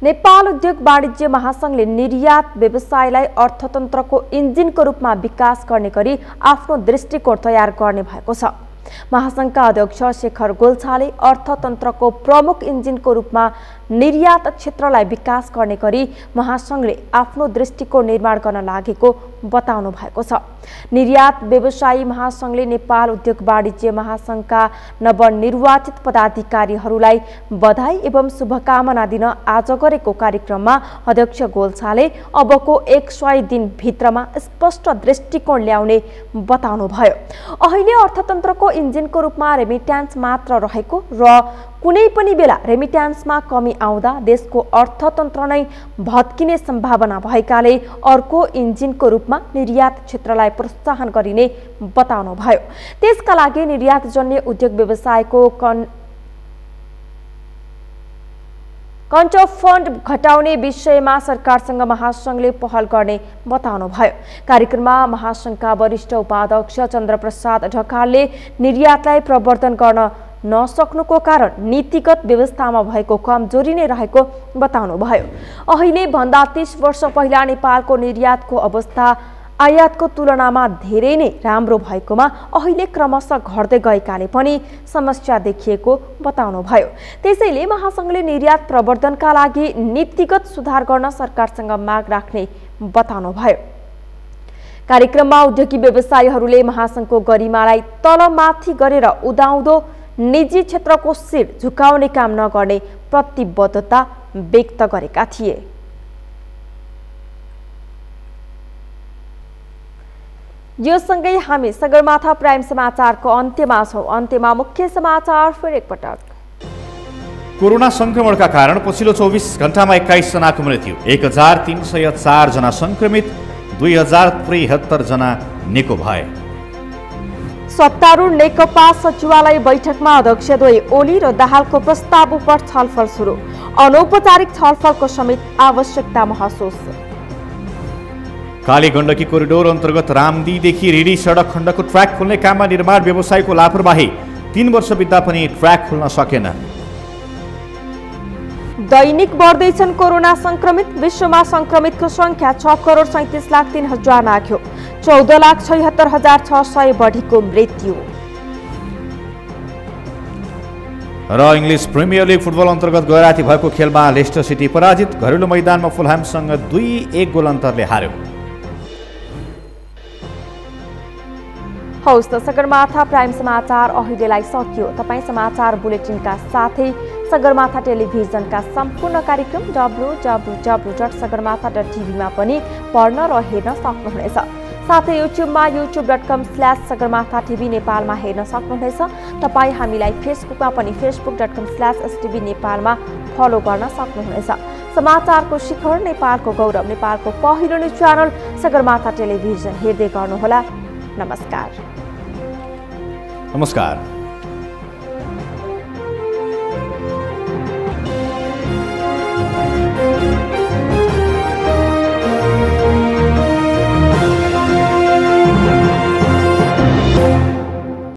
नेपाल उद्योग वाणिज्य महासंघले निर्यात व्यवसायलाई अर्थतन्त्रको इन्जिनको रूपमा विकास गर्ने गरी आफ्नो दृष्टिकोण तयार गर्ने भएको छ। महासंघका अध्यक्ष शेखर गोल्छाले अर्थतन्त्रको प्रमुख इन्जिनको रूपमा निर्यात क्षेत्रलाई विकास गर्ने गरी महासंघले आफ्नो दृष्टिकोण निर्माण गर्न लागेको बताउनु भएको छ। निर्यात व्यवसायी महासंघले नेपाल उद्योग वाणिज्य महासंघका नवनिर्वाचित पदाधिकारीहरूलाई बधाई एवं शुभकामना दिन आज गरेको कार्यक्रममा अध्यक्ष गोल्छाले अबको 100 दिनभित्रमा स्पष्ट दृष्टिकोण ल्याउने बताउनुभयो। अहिले अर्थतन्त्रको इन्जिनको रूपमा रेमिट्यान्स मात्र रहेको र कुनै पनि बेला रेमिट्यान्समा कमी आउँदा देशको अर्थतन्त्र नै भत्किने सम्भावना भएकाले अर्को इन्जिनको रूपमा निर्यात क्षेत्रलाई प्रोत्साहन गरिने बताउनुभयो। त्यसका लागि निर्यातजन्य उद्योग व्यवसायको कन्ट्रो फन्ड घटाउने विषयमा सरकारसँग महासंघले पहल गर्ने बताउनुभयो। कार्यक्रममा महासंघका वरिष्ठ उपाध्यक्ष चन्द्रप्रसाद ढकालले निर्यातलाई प्रवर्धन गर्न नसक्नुको कारण नीतिगत व्यवस्थामा भएको कमजोरी नै रहेको बताउनुभयो। अहिले भन्दा 30 वर्ष पहिला नेपालको निर्यातको अवस्था आयातको तुलनामा धेरै नै राम्रो भएकोमा अहिले क्रमशः घट्दै गएकाले पनि समस्या देखिएको बताउनुभयो। त्यसैले महासंघले निर्यात प्रवर्धनका लागि नीतिगत सुधार गर्न सरकारसँग माग राख्ने बताउनुभयो। कार्यक्रममा उद्योगी व्यवसायीहरूले महासंघको गरिमालाई तलमाथि गरेर उदाउँदो निजी क्षेत्रको शिर झुकाउने काम नगर्ने प्रतिबद्धता व्यक्त गरेका थिए। यो सँगै हामी सगरमाथा प्राइम समाचारको अन्त्यमा छौं। अन्त्यमा मुख्य समाचार फेरि एकपटक। कोरोना संक्रमणका कारण पछिल्लो 24 घण्टामा 21 जनाको मृत्यु। 1304 जना संक्रमित, 2073 जना निको भए। सत्तारूढ नेकपा सचिवालय बैठकमा अध्यक्षद्वय ओली र दाहालको प्रस्ताव उप छलफल सुरु। अनौपचारिक छलफलको समेत आवश्यकता महसुस। काली गण्डकी कोरिडोर अन्तर्गत रामदीदेखि रिडी सडक खण्डको ट्र्याक खोल्ने काममा निर्माण व्यवसायको लापरवाही। 3 वर्ष बित्दा पनि ट्र्याक खोल्न सकेन। दैनिक बढ्दैछन् कोरोना संक्रमित। विश्वमा संक्रमितको संख्या 6,37,03,000 नाघ्यो। 14,76,600 बढीको मृत्यु। र इङ्ग्लिस प्रिमियर लिग फुटबल अन्तर्गत गैराती भएको खेलमा लेस्टर सिटी पराजित। घरेलु मैदानमा फुलह्यामसँग 2-1 गोल अन्तरले हार्यो। हौस् त सगरमाथा प्राइम समाचार अहिलेलाई सकियो। तपाईँ समाचार बुलेटिनका साथै सगरमाथा टेलिभिजनका सम्पूर्ण कार्यक्रम www.sagarmatha.tv मा पनि पढ्न र हेर्न सक्नुहुनेछ। साथै युट्युबमा youtube.com/sagarmatha TV नेपालमा हेर्न सक्नुहुनेछ। तपाईँ हामीलाई फेसबुकमा पनि facebook.com/stv नेपालमा फलो गर्न सक्नुहुनेछ। समाचारको शिखर, नेपालको गौरव, नेपालको पहिलो न्युज च्यानल सगरमाथा टेलिभिजन हेर्दै गर्नुहोला। नमस्कार।